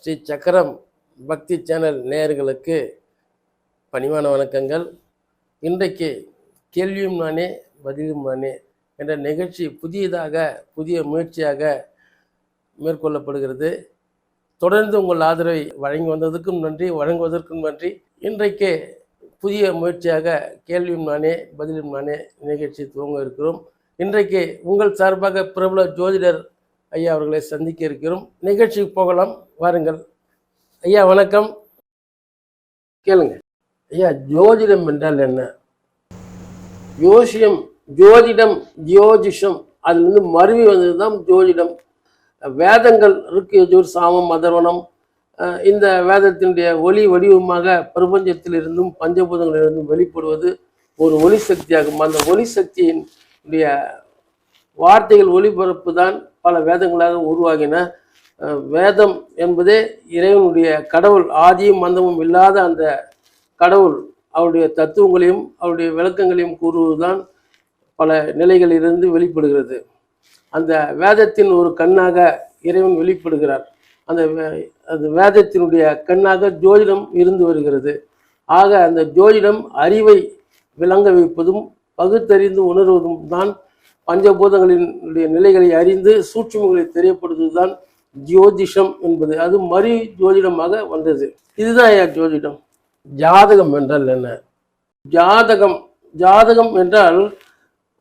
ஸ்ரீ சக்கரம் பக்தி சேனல் நேயர்களுக்கு பணிவான வணக்கங்கள். இன்றைக்கு கேள்வியும் நானே பதிலும் நானே என்ற நிகழ்ச்சி புதிய முயற்சியாக மேற்கொள்ளப்படுகிறது. தொடர்ந்து உங்கள் ஆதரவை வழங்கி வந்ததற்கும் நன்றி, வழங்குவதற்கும் நன்றி. இன்றைக்கு புதிய முயற்சியாக கேள்வியும் நானே பதிலும் நானே நிகழ்ச்சி துவங்க இருக்கிறோம். இன்றைக்கு உங்கள் சார்பாக பிரபல ஜோதிடர் ஐயா அவர்களை சந்திக்க இருக்கிறோம். நிகழ்ச்சிக்கு போகலாம், வாருங்கள். ஐயா வணக்கம். கேளுங்க ஐயா, ஜோதிடம் என்றால் என்ன? ஜோதிடம் ஜோதிஷம் அதுலேருந்து மருவி வந்தது தான் ஜோதிடம். வேதங்கள் இருக்கு, யஜுர் சாமம் அதர்வனம், இந்த வேதத்தினுடைய ஒளி வடிவமாக பிரபஞ்சத்தில் இருந்தும் பஞ்சபூதங்களிலிருந்தும் வெளிப்படுவது ஒரு ஒளி சக்தியாகும். அந்த ஒளி சக்தியினுடைய வார்த்தைகள் ஒளிபரப்பு தான் பல வேதங்களாக உருவாகின. வேதம் என்பதே இறைவனுடைய கடவுள், ஆதியும் மந்தமும் இல்லாத அந்த கடவுள் அவருடைய தத்துவங்களையும் அவருடைய விளக்கங்களையும் கூறுவதுதான் பல நிலைகளிலிருந்து வெளிப்படுகிறது. அந்த வேதத்தின் ஒரு கண்ணாக இறைவன் வெளிப்படுகிறார். அந்த வேதத்தினுடைய கண்ணாக ஜோதிடம் இருந்து வருகிறது. ஆக அந்த ஜோதிடம் அறிவை விளங்க வைப்பதும் பகுத்தறிந்து உணர்வதும் தான், பஞ்சபூதங்களினுடைய நிலைகளை அறிந்து சூட்சுமங்களை தெரியப்படுத்துவதுதான் ஜோதிஷம் என்பது. அது மறு ஜோதிடமாக வந்தது. இதுதான் ஜோதிடம். ஜாதகம் என்றால் என்ன? ஜாதகம் என்றால்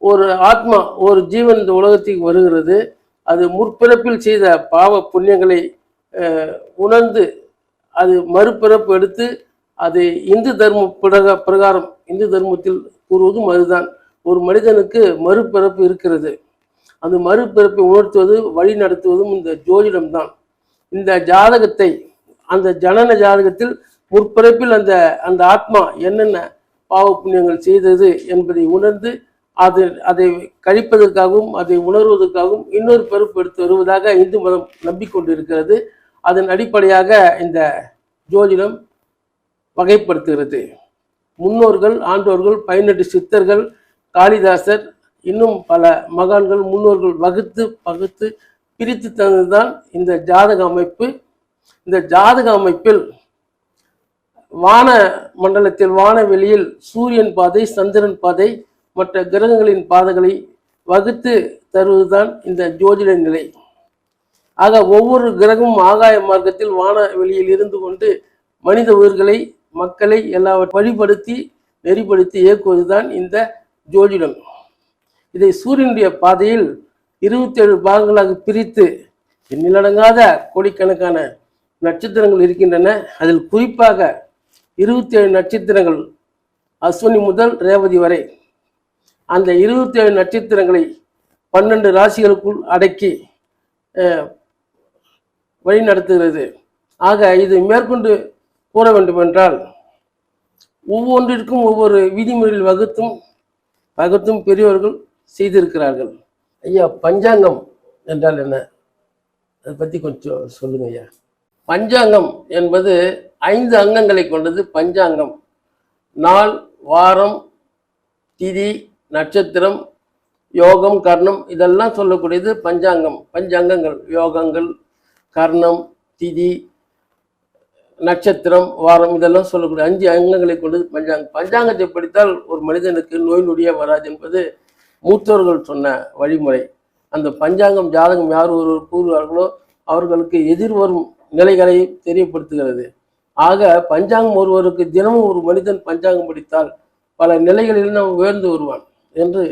ஒரு ஆத்மா, ஒரு ஜீவன் இந்த உலகத்துக்கு வருகிறது. அது முற்பிறப்பில் செய்த பாவ புண்ணியங்களை உணர்ந்து அது மறுபிறப்பு எடுத்து அது இந்து தர்ம பிரகாரம், இந்து தர்மத்தில் கூறுவதும் அதுதான். ஒரு மனிதனுக்கு மறுபிறப்பு இருக்கிறது. அந்த மறுபிறப்பை உணர்த்துவது, வழி நடத்துவதும் இந்த ஜோதிடம் தான். இந்த ஜாதகத்தை, அந்த ஜனன ஜாதகத்தில் முற்பிறப்பில் அந்த ஆத்மா என்னென்ன பாவ புண்ணியங்கள் செய்தது என்பதை உணர்ந்து அதை கழிப்பதற்காகவும் அதை உணர்வதற்காகவும் இன்னொரு பிறப்பு எடுத்து வருவதாக இந்து மதம் நம்பிக்கொண்டிருக்கிறது. அதன் அடிப்படையாக இந்த ஜோதிடம் வகைப்படுத்துகிறது. முன்னோர்கள், ஆண்டோர்கள், 18 சித்தர்கள், காளிதாசர், இன்னும் பல மகான்கள், முன்னோர்கள் பகுத்து பிரித்து தந்ததுதான் இந்த ஜாதக அமைப்பு. இந்த ஜாதக அமைப்பில் வான மண்டலத்தில், வானவெளியில் சூரியன் பாதை, சந்திரன் பாதை, மற்ற கிரகங்களின் பாதைகளை வகுத்து தருவதுதான் இந்த ஜோதிட நிலை. ஆக ஒவ்வொரு கிரகமும் ஆகாய மார்க்கத்தில் வானவெளியில் இருந்து கொண்டு மனித உயிர்களை, மக்களை எல்லாவற்றையும் வழிபடுத்தி நெறிப்படுத்தி இயக்குவதுதான் இந்த ஜோதிடம். இதை சூரியனுடைய பாதையில் 27 பாகங்களாக பிரித்து எண்ணிலடங்காத கோடிக்கணக்கான நட்சத்திரங்கள் இருக்கின்றன. அதில் குறிப்பாக 27 நட்சத்திரங்கள், அஸ்வினி முதல் ரேவதி வரை, அந்த 27 நட்சத்திரங்களை 12 ராசிகளுக்குள் அடக்கி வழி நடத்துகிறது. ஆக இது மேற்கொண்டு கூற வேண்டுமென்றால் ஒவ்வொன்றிற்கும் ஒவ்வொரு விதிமுறையில் வகுத்தும் பெரியவர்கள் செய்திருக்கிறார்கள். ஐயா, பஞ்சாங்கம் என்றால் என்ன? அதை பற்றி கொஞ்சம் சொல்லுங்க ஐயா. பஞ்சாங்கம் என்பது 5 அங்கங்களை கொண்டது. பஞ்சாங்கம் நாள், வாரம், திதி, நட்சத்திரம், யோகம், கர்ணம், இதெல்லாம் சொல்லக்கூடியது பஞ்சாங்கம். பஞ்சாங்கங்கள், யோகங்கள், கர்ணம், திதி, நட்சத்திரம், வாரம், இதெல்லாம் சொல்லக்கூடிய 5 அங்கங்களை கொண்டது பஞ்சாங்கம். பஞ்சாங்கத்தை படித்தால் ஒரு மனிதனுக்கு நோய் நொடியே வராது என்பது மூத்தோர்கள் சொன்ன வழிமுறை. அந்த பஞ்சாங்கம், ஜாதகம் யார் ஒருவர் கூறுவார்களோ அவர்களுக்கு எதிர்வரும் நிலைகளை தெரியப்படுத்துகிறது. ஆக பஞ்சாங்கம் ஒருவருக்கு தினமும் ஒரு மனிதன் பஞ்சாங்கம் படித்தால் பல நிலைகளில் நாம் உயர்ந்து வருவான் என்று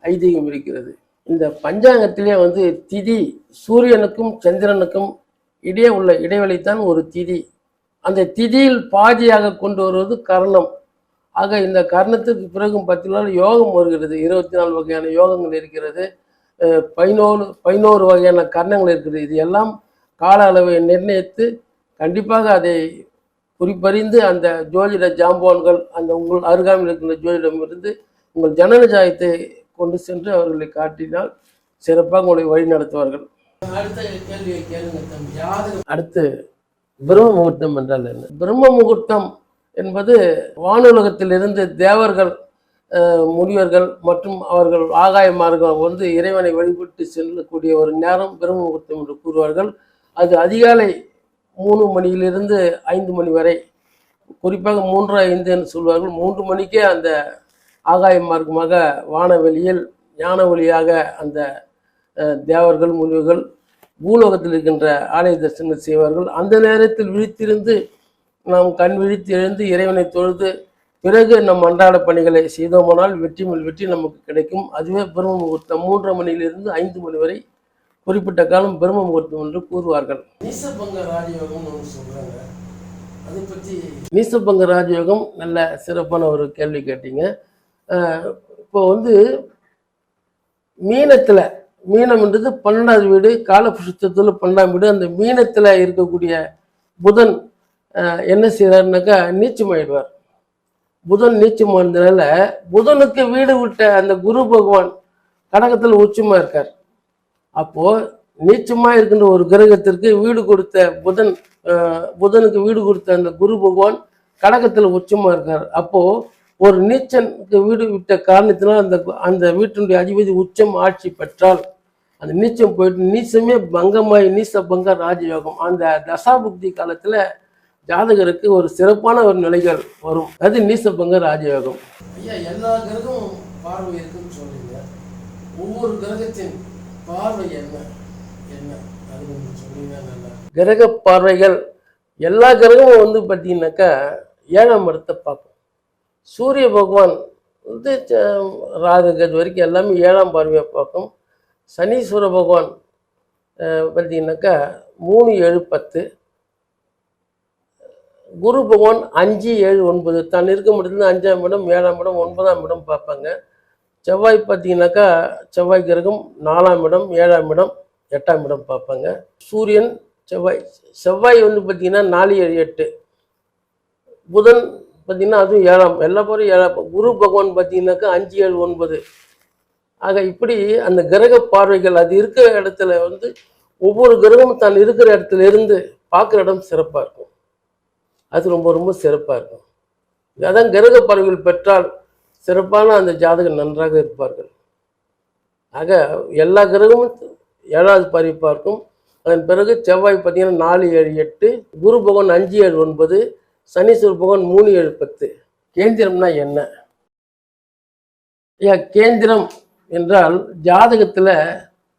ஐதீகம் இருக்கிறது. இந்த பஞ்சாங்கத்திலே திதி, சூரியனுக்கும் சந்திரனுக்கும் இடையே உள்ள இடைவெளித்தான் ஒரு திதி. அந்த திதியில் பாதியாக கொண்டு வருவது கர்ணம். ஆக இந்த கர்ணத்துக்கு பிறகும் 10 நாள் யோகம் வருகிறது. 24 வகையான யோகங்கள் இருக்கிறது. 11 வகையான கர்ணங்கள் இருக்கிறது. இது எல்லாம் கால அளவை நிர்ணயித்து கண்டிப்பாக அதை குறிப்பறிந்து அந்த ஜோதிட ஜாம்பவான்கள், அந்த உங்கள் அருகாமையில் இருக்கின்ற ஜோதிடம் இருந்து உங்கள் ஜனன ஜாதகத்தை கொண்டு சென்று அவர்களை காட்டினால் சிறப்பாக உங்களை வழி நடத்துவார்கள். அடுத்த கேள்வியை கேளுங்க. அடுத்து பிரம்ம முகூர்த்தம் என்றால் என்ன? பிரம்ம முகூர்த்தம் என்பது வானுலகத்திலிருந்து தேவர்கள், முனிவர்கள் மற்றும் அவர்கள் ஆகாய மார்க்கம் இறைவனை வழிபட்டு செல்லக்கூடிய ஒரு நேரம் பிரம்ம முகூர்த்தம் என்று கூறுவார்கள். அது அதிகாலை 3 மணியிலிருந்து 5 மணி வரை, குறிப்பாக 3, 5 என்று சொல்வார்கள். 3 மணிக்கே அந்த ஆகாய மார்க்கமாக வானவெளியில் ஞான ஒளியாக அந்த தேவர்கள் முனிவர்கள் பூலோகத்தில் இருக்கின்ற ஆலய தரிசனம் செய்வார்கள். அந்த நேரத்தில் விழித்திருந்து நாம் கண் விழித்து எழுந்து இறைவனை தொழுது பிறகு நம் அன்றாட பணிகளை செய்தோமானால் வெற்றி மேல் வெற்றி நமக்கு கிடைக்கும். அதுவே பிரம்ம முகூர்த்தம். 3:30 மணியிலிருந்து 5 மணி வரை குறிப்பிட்ட காலம் பிரம்ம முகூர்த்தம் என்று கூறுவார்கள். நீசபங்க ராஜயோகம்னு ஒன்று சொல்றாங்க. அதை பற்றி நீசபங்க ராஜயோகம் நல்ல சிறப்பான ஒரு கேள்வி கேட்டீங்க. இப்போ மீனத்தில், மீனம்ன்றது 12வது வீடு, காலபுருஷத்தில் 12ஆம் வீடு. அந்த மீனத்தில் இருக்கக்கூடிய புதன் என்ன செய்யறாருனாக்கா நீச்சமாயிடுவார். புதன் நீச்சமானதுனால புதனுக்கு வீடு விட்ட அந்த குரு பகவான் கடகத்தில் உச்சமா இருக்கார். அப்போ நீச்சமா இருக்கின்ற ஒரு கிரகத்திற்கு வீடு கொடுத்த புதனுக்கு வீடு கொடுத்த அந்த குரு பகவான் கடகத்தில் உச்சமா இருக்கார். அப்போ ஒரு நீச்சனுக்கு வீடு விட்ட காரணத்தினால் அந்த வீட்டினுடைய அதிபதி உச்சம் ஆட்சி பெற்றால் அந்த நீச்சம் போயிட்டு நீச்சமே பங்கமாய் நீச பங்க ராஜயோகம். அந்த தசாபுக்தி காலத்துல ஜாதகருக்கு ஒரு சிறப்பான ஒரு நிலைகள் வரும். அது நீசபங்க ராஜயோகம். ஐயா, எல்லா கிரகமும் பார்வை இருக்குன்னு சொல்றீங்க. ஒவ்வொரு கிரகத்தின் பார்வை என்ன என்ன அது சொன்னீங்கன்னா நல்லா. கிரக பார்வைகள் எல்லா கிரகமும் பார்த்தீங்கன்னாக்கா 7ஆம் இடத்தை பார்க்கும். சூரிய பகவான் ராகு கேது வரைக்கும் எல்லாமே 7ஆம் பார்வையை பார்க்கும். சனீஸ்வர பகவான் பார்த்தீங்கன்னாக்கா 3, 7, 10. குரு பகவான் 5, 7, 9 தான் இருக்க முடியல 5ஆம் இடம், 7ஆம் இடம், 9ஆம் இடம் பார்ப்பாங்க. செவ்வாய் பார்த்தீங்கன்னாக்கா செவ்வாய் கிரகம் 4ஆம் இடம், 7ஆம் இடம், 8ஆம் இடம் பார்ப்பாங்க. சூரியன் செவ்வாய் பார்த்தீங்கன்னா 4, 7, 8. புதன் பார்த்தீங்கன்னா அதுவும் 7ஆம், எல்லா பேரும் 7ஆம். குரு பகவான் பார்த்தீங்கன்னாக்கா 5, 7, 9. ஆக இப்படி அந்த கிரக பார்வைகள் அது இருக்கிற இடத்துல ஒவ்வொரு கிரகமும் தான் இருக்கிற இடத்துல இருந்து பார்க்குற இடம் சிறப்பாக இருக்கும். அது ரொம்ப ரொம்ப சிறப்பாக இருக்கும். அதான் கிரக பார்வைகள் பெற்றால் சிறப்பான அந்த ஜாதகம் நன்றாக இருப்பார்கள். ஆக எல்லா கிரகமும் 7வது பார்வை பார்க்கும். அதன் பிறகு செவ்வாய் பார்த்தீங்கன்னா 4, 7, 8. குரு பகவான் 5, 7, 9. சனீஸ்வர பகவான் 3, 7, 10. கேந்திரம்னா என்ன? கேந்திரம் என்றால் ஜாதகத்தில்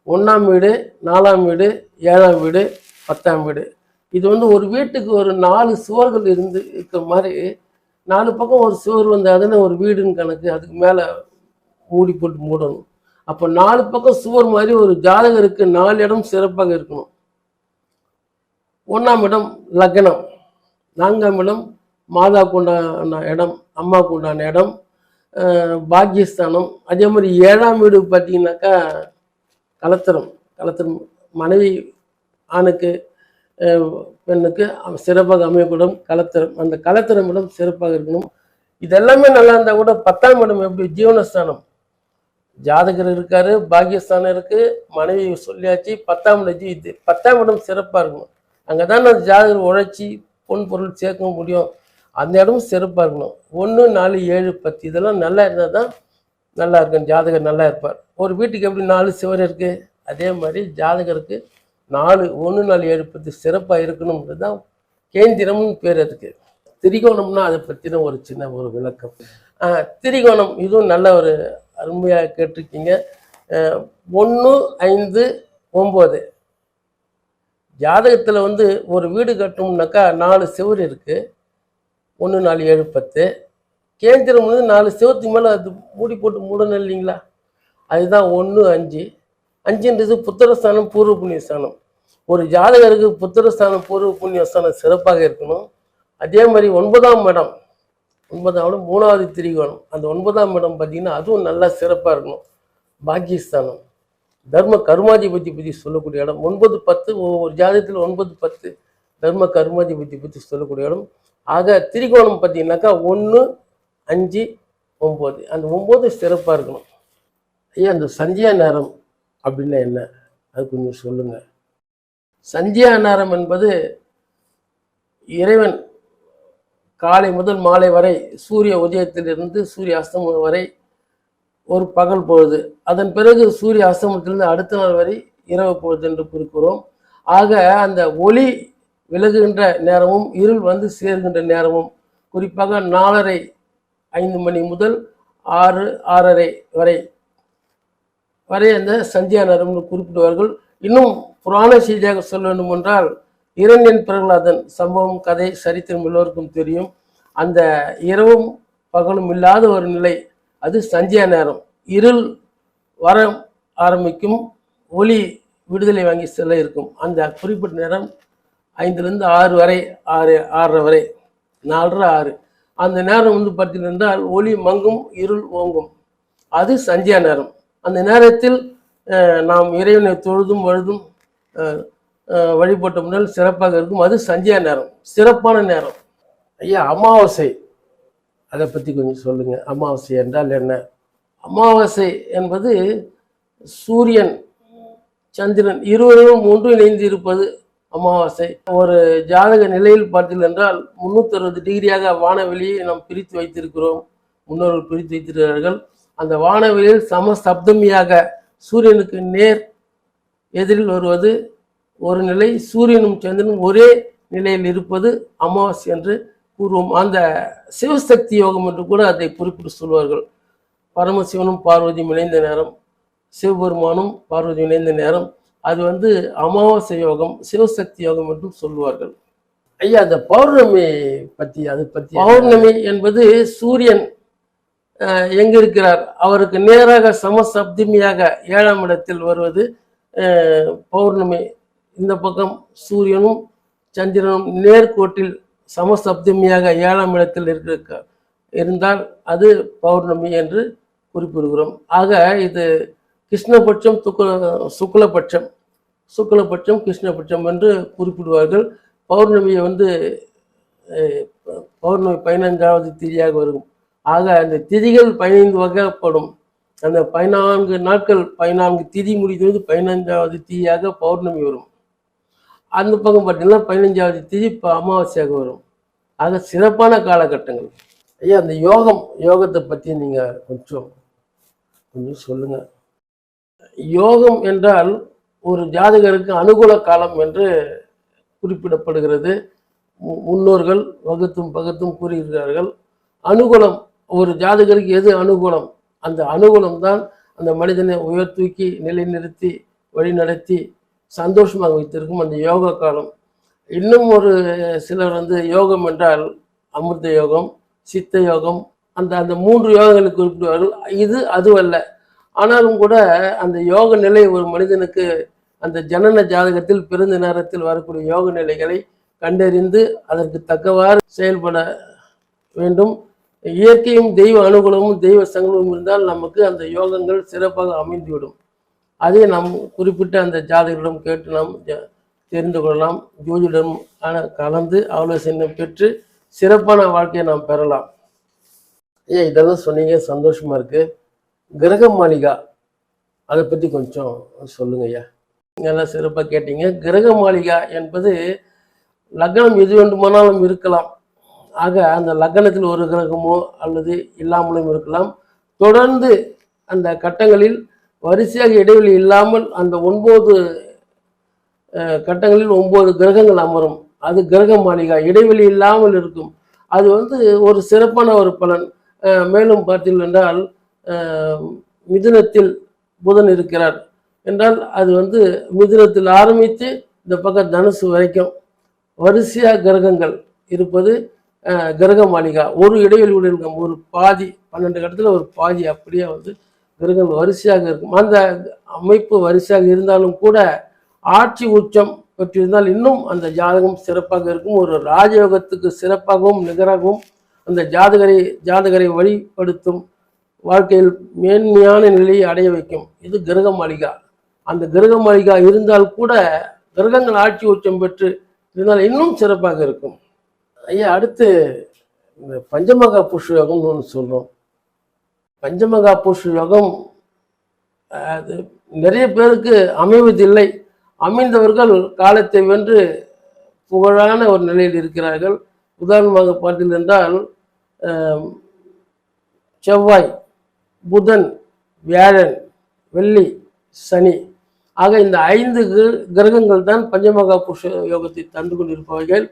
1ஆம் வீடு, 4ஆம் வீடு, 7ஆம் வீடு, 10ஆம் வீடு. இது ஒரு வீட்டுக்கு ஒரு 4 சுவர்கள் இருக்கிற மாதிரி 4 பக்கம் ஒரு சுவர் அதுன்னு ஒரு வீடுன்னு கணக்கு. அதுக்கு மேலே மூடி போட்டு மூடணும். அப்போ 4 பக்கம் சுவர் மாதிரி ஒரு ஜாதகருக்கு 4 இடம் சிறப்பாக இருக்கணும். 1ஆம் இடம் லக்னம், 4ஆம் இடம் மாதாவுக்கு உண்டான இடம், அம்மாவுக்கு உண்டான இடம், பாக்கியஸ்தானம். அதே மாதிரி 7ஆம் வீடு பார்த்தீங்கன்னாக்கா கலத்திரம். மனைவி ஆணுக்கு பெண்ணுக்கு சிறப்பாக அமையக்கூடும் கலத்திரம். அந்த கலத்திரம் இடம் சிறப்பாக இருக்கணும். இதெல்லாமே நல்லா இருந்தால் கூட 10ஆம் இடம் எப்படி ஜீவனஸ்தானம், ஜாதகர் இருக்காரு, பாக்கியஸ்தானம் இருக்கு, மனைவி சொல்லியாச்சு. 10ஆம் இடம் 10ஆம் இடம் சிறப்பாக இருக்கணும். அங்கே தான் அந்த ஜாதகர் உழைச்சி பொன் பொருள் சேர்க்க முடியும். அந்த இடம் சிறப்பாக இருக்கணும். 1, 4, 7, 10 இதெல்லாம் நல்லா இருந்தால் தான் நல்லா இருக்கும். ஜாதகர் நல்லா இருப்பார். ஒரு வீட்டுக்கு எப்படி 4 சுவர் இருக்கு, அதே மாதிரி ஜாதகருக்கு 4, 1, 4, 7, 10 சிறப்பாக இருக்கணும்ன்றது தான் கேந்திரம்னு பேர். அதுக்கு திரிகோணம்னா அதை பற்றின ஒரு சின்ன ஒரு விளக்கம். திரிகோணம் இதுவும் நல்ல ஒரு அருமையாக கேட்டிருக்கீங்க. 1, 5, 9 ஜாதகத்தில் ஒரு வீடு கட்டணும்னாக்கா 4 சுவர் இருக்கு. 1, 4, 7, 10. கேந்திரம் 4 சுவத்துக்கு மேலே அது மூடி போட்டு மூடணும் இல்லைங்களா? அதுதான் 1, 5. 5ன்றது புத்திரஸ்தானம், பூர்வ புண்ணியஸ்தானம். ஒரு ஜாதகருக்கு புத்திரஸ்தானம், பூர்வ புண்ணியஸ்தானம் சிறப்பாக இருக்கணும். அதே மாதிரி 9ஆம் இடம் 3வது திரிகோணம். அந்த 9ஆம் இடம் பார்த்தீங்கன்னா அதுவும் நல்லா சிறப்பாக இருக்கணும். பாக்கியஸ்தானம், தர்ம கர்மாதிபதி பற்றி சொல்லக்கூடிய இடம். 9, 10 ஒவ்வொரு ஜாதகத்தில் 9, 10 தர்ம கர்மாதிபதி பற்றி சொல்லக்கூடிய இடம். ஆக திரிகோணம் பார்த்தீங்கன்னாக்கா 1, 5, 9. அந்த 9 சிறப்பாக இருக்கணும். ஐயா, அந்த சந்தியா நேரம் அப்படின்னா என்ன, அது கொஞ்சம் சொல்லுங்க. சந்தியா நேரம் என்பது இறைவன் காலை முதல் மாலை வரை சூரிய உதயத்திலிருந்து சூரிய அஸ்தமனம் வரை ஒரு பகல் பொழுது. அதன் பிறகு சூரிய அஸ்தமனத்திலிருந்து அடுத்த நாள் வரை இரவு பொழுது என்று குறிக்கிறோம். ஆக அந்த ஒளி விலகுகின்ற நேரமும் இருள் வந்து சேர்கின்ற நேரமும் குறிப்பாக 4:30 5 மணி முதல் 6 6:30 வரை அந்த சந்தியா நேரம்னு குறிப்பிடுவார்கள். இன்னும் புராண செய்தியாக சொல்ல வேண்டும் என்றால் இரண்யன் பிரகலாதன் சம்பவம் கதை சரித்திரம் எல்லோருக்கும் தெரியும். அந்த இரவும் பகலும் இல்லாத ஒரு நிலை, அது சந்தியா நேரம். இருள் வர ஆரம்பிக்கும், ஒளி விடுதலை வாங்கி செல்ல இருக்கும். அந்த குறிப்பிட்ட நேரம் 5லிருந்து 6 வரை, 6 6:30 வரை, 4:30 6 அந்த நேரம் வந்து பார்த்தீங்கன்றால் ஒளி மங்கும், இருள் ஓங்கும். அது சந்தியா நேரம். அந்த நேரத்தில் நாம் இறைவனை தொழுதும் வழுதும் வழிபட்ட முன்னால் சிறப்பாக இருக்கும். அது சந்தியா நேரம், சிறப்பான நேரம். ஐயா, அமாவாசை அதை பற்றி கொஞ்சம் சொல்லுங்க. அமாவாசை என்றால் என்ன? அமாவாசை என்பது சூரியன் சந்திரன் இருவரும் ஒன்று இணைந்து இருப்பது அமாவாசை. ஒரு ஜாதக நிலையில் பார்த்தீர்கள் என்றால் 360 டிகிரியாக வானவெளியை நாம் பிரித்து வைத்திருக்கிறோம், முன்னோர்கள் பிரித்து வைத்திருக்கிறார்கள். அந்த வானவெளியில் சமசப்தமியாக சூரியனுக்கு நேர் எதிரில் வருவது ஒரு நிலை, சூரியனும் சந்திரனும் ஒரே நிலையில் இருப்பது அமாவாசை என்று கூறுவோம். அந்த சிவசக்தி யோகம் என்று கூட அதை குறிப்பிட்டு சொல்வார்கள். பரமசிவனும் பார்வதியும் இணைந்த நேரம், சிவபெருமானும் பார்வதி இணைந்த நேரம், அது வந்து அமாவாசை யோகம், சிவசக்தி யோகம் என்றும் சொல்லுவார்கள். ஐயா, அந்த பௌர்ணமி பற்றி, அதை பற்றி. பௌர்ணமி என்பது சூரியன் எங்க இருக்கிறார் அவருக்கு நேராக சமசப்தமியாக 7ஆம் இடத்தில் வருவது பௌர்ணமி. இந்த பக்கம் சூரியனும் சந்திரனும் நேர்கோட்டில் சமசப்தமியாக 7ஆம் இடத்தில் இருந்தால் அது பௌர்ணமி என்று குறிப்பிடுகிறோம். ஆக இது கிருஷ்ணபட்சம் சுக்லபட்சம், சுக்லபட்சம் கிருஷ்ணபட்சம் என்று குறிப்பிடுவார்கள். பௌர்ணமியை வந்து பௌர்ணமி 15வது திதியாக வரும். ஆக அந்த திதிகள் 15 வகைப்படும். அந்த 14 நாட்கள் 14 திதி முடிந்தது 15வது திதியாக பௌர்ணமி வரும். அந்த பக்கம் பார்த்தீங்கன்னா 15வது திதி அமாவாசையாக வரும். ஆக சிறப்பான காலகட்டங்கள். ஐயா, அந்த யோகத்தை பற்றி நீங்கள் கொஞ்சம் சொல்லுங்க. யோகம் என்றால் ஒரு ஜாதகருக்கு அனுகூல காலம் என்று குறிப்பிடப்படுகிறது. முன்னோர்கள் வகுத்தும் பகுத்தும் கூறுகிறார்கள். அனுகூலம், ஒரு ஜாதகருக்கு எது அனுகூலம், அந்த அனுகூலம் தான் அந்த மனிதனை உயர் தூக்கி நிலைநிறுத்தி வழி நடத்தி சந்தோஷமாக வைத்திருக்கும் அந்த யோக காலம். இன்னும் ஒரு சிலர் வந்து யோகம் என்றால் அமிர்த யோகம், சித்த யோகம், அந்த 3 யோகங்களை குறிப்பிடுவார்கள். இது அதுவல்ல. ஆனாலும் கூட அந்த யோக நிலை ஒரு மனிதனுக்கு அந்த ஜனன ஜாதகத்தில் பிறந்த நேரத்தில் வரக்கூடிய யோக நிலைகளை கண்டறிந்து அதற்கு தக்கவாறு செயல்பட வேண்டும். இயற்கையும் தெய்வ அனுகூலமும் தெய்வ சங்கமும் இருந்தால் நமக்கு அந்த யோகங்கள் சிறப்பாக அமைந்துவிடும். அதை நாம் குறிப்பிட்ட அந்த ஜாதகரிடம் கேட்டு நாம் தெரிந்து கொள்ளலாம். ஜோதிடம் கலந்து ஆலோசனை பெற்று சிறப்பான வாழ்க்கையை நாம் பெறலாம். ஐயா, இதெல்லாம் சொன்னீங்க, சந்தோஷமா இருக்கு. கிரக மாளிகா அதை பற்றி கொஞ்சம் சொல்லுங்க ஐயா. எல்லாம் சிறப்பாக கேட்டீங்க. கிரக மாளிகா என்பது லக்னம் எது வேண்டுமானாலும் இருக்கலாம். ஆக அந்த லக்னத்தில் ஒரு கிரகமோ அல்லது இல்லாமலும் இருக்கலாம். தொடர்ந்து அந்த கட்டங்களில் வரிசையாக இடைவெளி இல்லாமல் அந்த 9 கட்டங்களில் 9 கிரகங்கள் அமரும். அது கிரக மாளிகா, இடைவெளி இல்லாமல் இருக்கும். அது வந்து ஒரு சிறப்பான ஒரு பலன். மேலும் பார்த்தீர்கள் என்றால் மிதுனத்தில் புதன் இருக்கிறார் என்றால் அது வந்து மிதுனத்தில் ஆரம்பித்து இந்த பக்கம் தனுசு வரைக்கும் வரிசையாக கிரகங்கள் இருப்பது கிரக மாளிகா. ஒரு இடைவெளியுடன் இருக்கும். ஒரு பாதி 12 கட்டத்தில் ஒரு பாதி அப்படியே வந்து கிரகங்கள் வரிசையாக இருக்கும். அந்த அமைப்பு வரிசையாக இருந்தாலும் கூட ஆட்சி உச்சம் பெற்றிருந்தால் இன்னும் அந்த ஜாதகம் சிறப்பாக இருக்கும். ஒரு ராஜயோகத்துக்கு சிறப்பாகவும் நிகராகவும் அந்த ஜாதகரை வழிபடுத்தும், வாழ்க்கையில் மேன்மையான நிலையை அடைய வைக்கும். இது கிரக மாளிகா. அந்த கிரக மாளிகா இருந்தால் கூட கிரகங்கள் ஆட்சி உச்சம் பெற்று இருந்தால் இன்னும் சிறப்பாக இருக்கும். ஐயா, அடுத்து இந்த பஞ்சமகா புருஷ யோகம்னு ஒன்று சொல்கிறோம். பஞ்சமகா புருஷ யோகம் அது நிறைய பேருக்கு அமைவதில்லை. அமைந்தவர்கள் காலத்தை வென்று புகழான ஒரு நிலையில் இருக்கிறார்கள். உதாரணமாக பார்த்தீர்கள் என்றால் செவ்வாய், புதன், வியாழன், வெள்ளி, சனி ஆக இந்த 5 கிரகங்கள் தான் பஞ்சமகா புருஷ யோகத்தை தந்து கொண்டிருப்பவைகள்.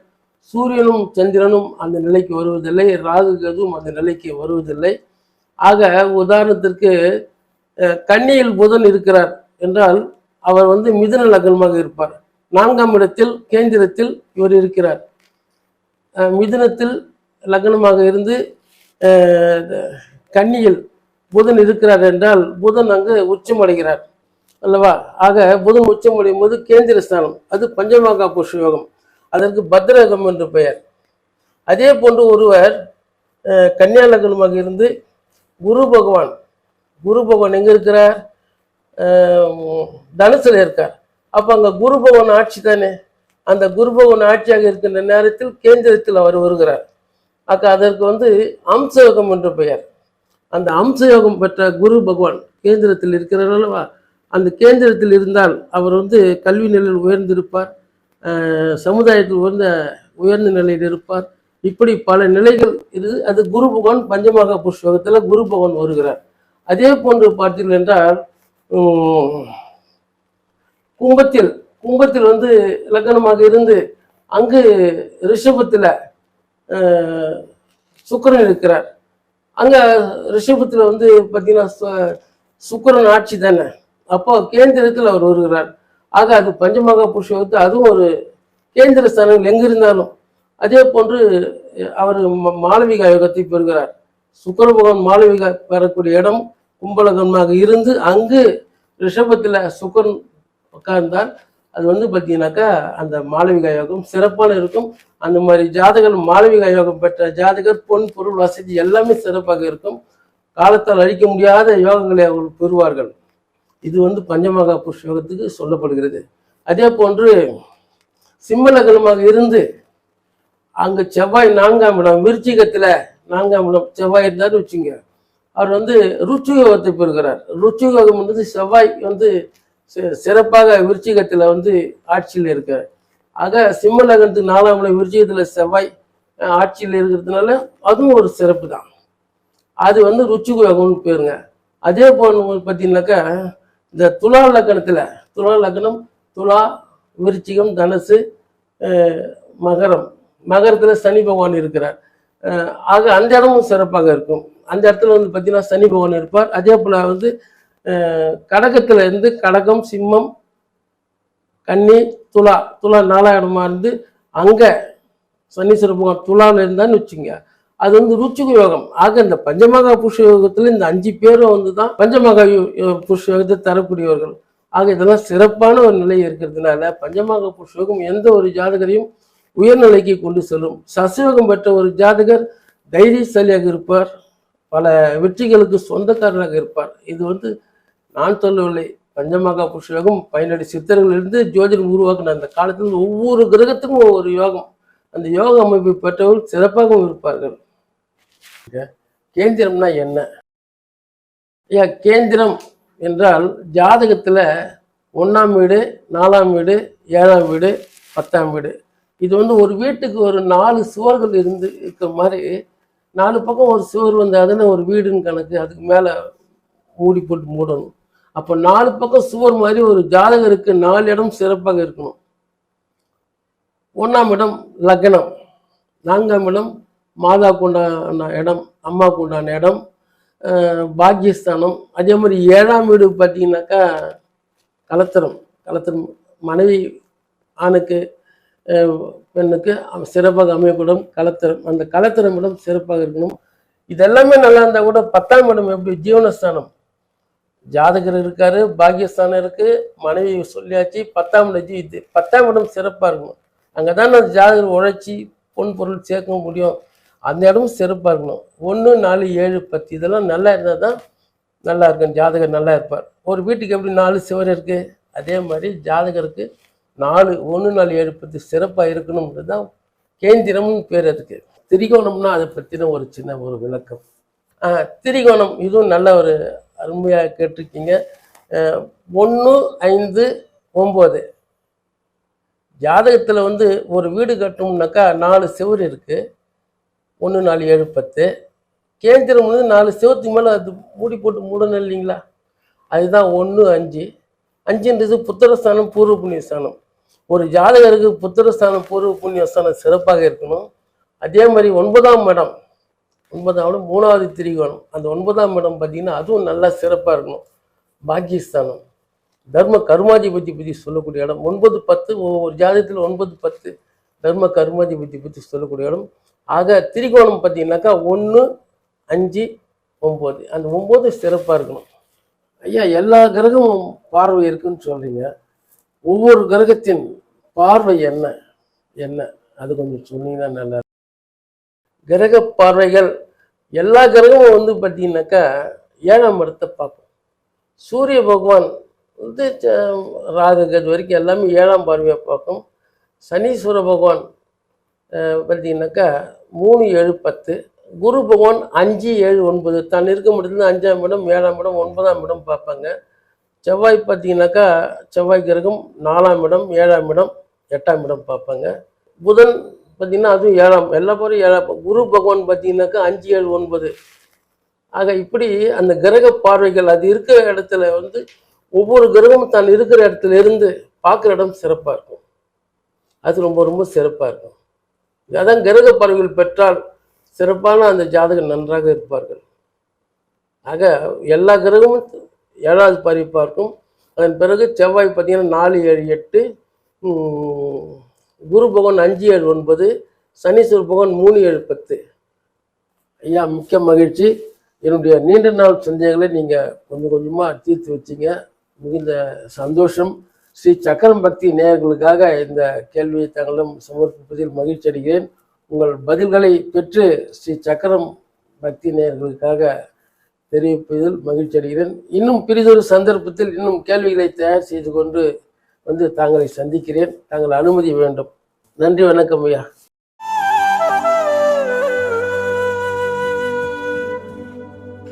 சூரியனும் சந்திரனும் அந்த நிலைக்கு வருவதில்லை, ராகு கேதுவும் அந்த நிலைக்கு வருவதில்லை. ஆக உதாரணத்திற்கு கன்னியில் புதன் இருக்கிறார் என்றால் அவர் மிதுன லக்னமாக இருப்பார். 4ஆம் இடத்தில் கேந்திரத்தில் இவர் இருக்கிறார். மிதுனத்தில் லக்னமாக இருந்து கன்னியில் புதன் இருக்கிறார் என்றால் புதன் அங்கு உச்சமடைகிறார் அல்லவா? ஆக புதன் உச்சமடையும் போது கேந்திர ஸ்தானம், அது பஞ்சமகா புருஷ யோகம், அதற்கு பத்ரகம் என்று பெயர். அதே போன்று ஒருவர் கன்னியா லக்னமாக இருந்து குரு பகவான் எங்க இருக்கிறார்? தனுசுல இருக்கார். அப்ப அங்க குரு பகவான் ஆட்சி தானே. அந்த குரு பகவான் ஆட்சியாக இருக்கின்ற நேரத்தில் கேந்திரத்தில் அவர் வருகிறார். அதற்கு அம்சயோகம் என்று பெயர். அந்த அம்சயோகம் பெற்ற குரு பகவான் கேந்திரத்தில் இருக்கிறார் அல்லவா? அந்த கேந்திரத்தில் இருந்தால் அவர் கல்வி நிலையில் உயர்ந்திருப்பார், சமுதாயத்தில் உயர்ந்த நிலையில் இருப்பார். இப்படி பல நிலைகள் இது. அது குரு பகவான் பஞ்சமகா புருஷ யோகத்தில் குரு பகவான் வருகிறார். அதே போன்று பார்த்தீர்கள் என்றால் கும்பத்தில் லக்னமாக இருந்து அங்கு ரிஷபத்தில் சுக்கிரன் இருக்கிறார். அங்க ரிஷபத்தில் பார்த்தீங்கன்னா சுக்கிரன் ஆட்சி தானே. அப்போ கேந்திரத்தில் அவர் வருகிறார். ஆக அது பஞ்சமகா புருஷ யோகத்தில் அதுவும் ஒரு கேந்திர ஸ்தானங்கள் எங்க இருந்தாலும். அதே போன்று அவர் மாளவிகா யோகத்தை பெறுகிறார். சுக்கிர பகவான் மாளவிகா பெறக்கூடிய இடம் கும்பலகமாக இருந்து அங்கு ரிஷபத்தில் சுக்கிரன் உட்கார்ந்தால் அது பார்த்தீங்கன்னாக்கா அந்த மாளவிகா யோகம் சிறப்பான இருக்கும். அந்த மாதிரி ஜாதகர் மாளவிகா யோகம் பெற்ற ஜாதகர் பொன் பொருள் வசதி எல்லாமே சிறப்பாக இருக்கும். காலத்தால் அழிக்க முடியாத யோகங்களை அவர்கள் பெறுவார்கள். இது பஞ்சமகா புருஷ யோகத்துக்கு சொல்லப்படுகிறது. அதே போன்று சிம்ம லக்னமாக இருந்து அங்கு செவ்வாய் 4ஆம் இடம் விருச்சிகத்துல 4ஆம் இடம் செவ்வாய் இருந்தாரு வச்சுங்க, அவர் ருச்சு யோகத்தை பெறுகிறார். ருச்சு யோகம் செவ்வாய் சிறப்பாக விருச்சிகத்துல ஆட்சியில் இருக்கார். ஆக சிம்ம லக்னத்துக்கு 4ஆம் இடம் விருச்சிகத்துல செவ்வாய் ஆட்சியில் இருக்கிறதுனால அதுவும் ஒரு சிறப்பு தான். அது ருச்சு யோகம்னு பேருங்க. அதே போன்று பார்த்தீங்கன்னாக்கா இந்த துலா லக்னம் துலா விருச்சிகம் தனுசு மகரத்தில் சனி பகவான் இருக்கிறார். ஆக அந்த இடமும் சிறப்பாக இருக்கும். அந்த இடத்துல பார்த்தீங்கன்னா சனி பகவான் இருப்பார். அதே போல் கடகத்தில் இருந்து கடகம் சிம்மம் கன்னி துலா 4ஆம் இடமா இருந்து அங்கே சனீஸ்வர பகவான் துலாவில் இருந்தான்னு வச்சுங்க, அது ருச்சிக யோகம். ஆக இந்த பஞ்சமகா புருஷ யோகத்தில் இந்த 5 பேரும் தான் பஞ்சமகா புருஷ யோகத்தை தரக்கூடியவர்கள். ஆக இதெல்லாம் சிறப்பான ஒரு நிலை இருக்கிறதுனால பஞ்சமகா புருஷ யோகம் எந்த ஒரு ஜாதகரையும் உயர்நிலைக்கு கொண்டு செல்லும். சசியோகம் பெற்ற ஒரு ஜாதகர் தைரியசாலியாக இருப்பார், பல வெற்றிகளுக்கு சொந்தக்காரராக இருப்பார். இது நான் சொல்லவில்லை, பஞ்சமகா புருஷ யோகம் 17 சித்தர்களிலிருந்து ஜோதிடம் உருவாக்கின அந்த காலத்தில் ஒவ்வொரு கிரகத்துக்கும் ஒவ்வொரு யோகம், அந்த யோக அமைப்பை பெற்றவர்கள் சிறப்பாகவும் இருப்பார்கள். கேந்திரம்னா என்ன? கேந்திரம் என்றால் ஜாதகத்துல 1ஆம் வீடு 4ஆம் வீடு 7ஆம் வீடு 10ஆம் வீடு, இது ஒரு வீட்டுக்கு ஒரு 4 சுவர்கள் இருக்கிற மாதிரி 4 பக்கம் ஒரு சுவர் அதுன்னு ஒரு வீடுன்னு கணக்கு. அதுக்கு மேலே மூடி போட்டு மூடணும். அப்போ 4 பக்கம் சுவர் மாதிரி ஒரு ஜாதகருக்கு 4 இடம் சிறப்பாக இருக்கணும். 1ஆம் இடம் லக்னம், 4ஆம் இடம் மாதாவுக்கு உண்டான இடம், அம்மாவுக்கு உண்டான இடம், பாக்கியஸ்தானம். அதே மாதிரி 7ஆம் வீடு பார்த்தீங்கன்னாக்கா கலத்திரம் மனைவி ஆணுக்கு பெண்ணுக்கு சிறப்பாக அமையப்படும் கலத்திரம். அந்த கலத்திரம் இடம் சிறப்பாக இருக்கணும். இதெல்லாமே நல்லா இருந்தால் கூட 10ஆம் இடம் எப்படி ஜீவனஸ்தானம், ஜாதகர் இருக்காரு, பாக்கியஸ்தானம் இருக்கு, மனைவி சொல்லியாச்சு, 10ஆம் இடம் சிறப்பாக இருக்கணும். அங்கே தான் அந்த ஜாதகர் உழைச்சி பொன் பொருள் சேர்க்க முடியும். அந்த இடமும் சிறப்பாக இருக்கணும். 1, 4, 7, 10 இதெல்லாம் நல்லா இருந்தால் தான் நல்லா இருக்கும், ஜாதகர் நல்லா இருப்பார். ஒரு வீட்டுக்கு எப்படி 4 சுவர் இருக்கு, அதே மாதிரி ஜாதகருக்கு 4, 1, 4, 7, 10 சிறப்பாக இருக்கணும்ன்றது தான் கேந்திரம்னு பேர். அதுக்கு திரிகோணம்னா அதை பற்றின ஒரு சின்ன ஒரு விளக்கம். திரிகோணம் இதுவும் நல்ல ஒரு அருமையாக கேட்டிருக்கீங்க. 1, 5, 9 ஜாதகத்தில் ஒரு வீடு கட்டணும்னாக்கா 4 சுவர் இருக்கு. 1, 4, 7, 10 கேந்திரம் 4 சுவத்துக்கு மேலே அது மூடி போட்டு மூடணும் இல்லைங்களா? அதுதான் 1, 5. 5ன்றது புத்திரஸ்தானம் பூர்வ புண்ணியஸ்தானம். ஒரு ஜாதகருக்கு புத்திரஸ்தானம் பூர்வ புண்ணியஸ்தானம் சிறப்பாக இருக்கணும். அதே மாதிரி 9ஆம் இடம் 3வது திரிகோணம், அந்த 9ஆம் இடம் பார்த்தீங்கன்னா அதுவும் நல்லா சிறப்பாக இருக்கணும். பாக்கியஸ்தானம், தர்ம கர்மாதிபதி பற்றி சொல்லக்கூடிய இடம். 9, 10 ஒவ்வொரு ஜாதகத்தில் 9, 10 தர்ம கர்மாதிபதி பற்றி சொல்லக்கூடிய இடம். ஆக திரிகோணம் பார்த்தீங்கன்னாக்கா 1, 5, 9, அந்த 9 சிறப்பாக இருக்கணும். ஐயா, எல்லா கிரகமும் பார்வை இருக்குன்னு சொல்றீங்க. ஒவ்வொரு கிரகத்தின் பார்வை என்ன என்ன அது கொஞ்சம் சொன்னீங்கன்னா நல்லா இருக்கும். கிரக பார்வைகள் எல்லா கிரகமும் வந்து பார்த்தீங்கன்னாக்கா 7ஆம் இடத்தை பார்க்கும். சூரிய பகவான் வந்து ராகு கேது வரைக்கும் எல்லாமே 7ஆம் பார்வையை பார்க்கும். சனீஸ்வர பகவான் பார்த்தீங்கன்னாக்கா 3, 7, 10. குரு பகவான் 5, 7, 9 தான் இருக்க முடியல 5ஆம் இடம், 7ஆம் இடம், 9ஆம் இடம் பார்ப்பாங்க. செவ்வாய் பார்த்தீங்கன்னாக்கா செவ்வாய் கிரகம் 4ஆம் இடம், 7ஆம் இடம், 8ஆம் இடம் பார்ப்பாங்க. புதன் பார்த்தீங்கன்னா அதுவும் 7ஆம், எல்லா பேரும் 7ஆம். குரு பகவான் பார்த்தீங்கன்னாக்கா 5, 7, 9. ஆக இப்படி அந்த கிரக பார்வைகள் அது இருக்கிற இடத்துல வந்து ஒவ்வொரு கிரகமும் தான் இருக்கிற இடத்துல இருந்து பார்க்குற இடம் சிறப்பாக இருக்கும். அது ரொம்ப ரொம்ப சிறப்பாக இருக்கும். அதான் கிரக பார்வைகள் பெற்றால் சிறப்பான அந்த ஜாதகம் நன்றாக இருப்பார்கள். ஆக எல்லா கிரகமும் 7வது பார்வை பார்க்கும். அதன் பிறகு செவ்வாய் பார்த்தீங்கன்னா 4, 7, 8, குரு பகவான் 5, 7, 9, சனீஸ்வர பகவான் 3, 7, 10. ஐயா, மிக்க மகிழ்ச்சி. என்னுடைய நீண்ட நாள் சந்தேகங்களை நீங்கள் கொஞ்சம் கொஞ்சமாக தீர்த்து வச்சிங்க. மிகுந்த சந்தோஷம். ஸ்ரீ சக்கரம் பக்தி நேயர்களுக்காக இந்த கேள்வியை தங்களிடம் சமர்ப்பிப்பதில் மகிழ்ச்சி அடைகிறேன். உங்கள் பதில்களை பெற்று ஸ்ரீ சக்கரம் பக்தி நேயர்களுக்காக தெரிவிப்பதில் மகிழ்ச்சி அடைகிறேன். இன்னும் பிறிதொரு சந்தர்ப்பத்தில் இன்னும் கேள்விகளை தயார் செய்து கொண்டு வந்து தாங்களை சந்திக்கிறேன். தாங்கள் அனுமதி வேண்டும். நன்றி, வணக்கம் ஐயா.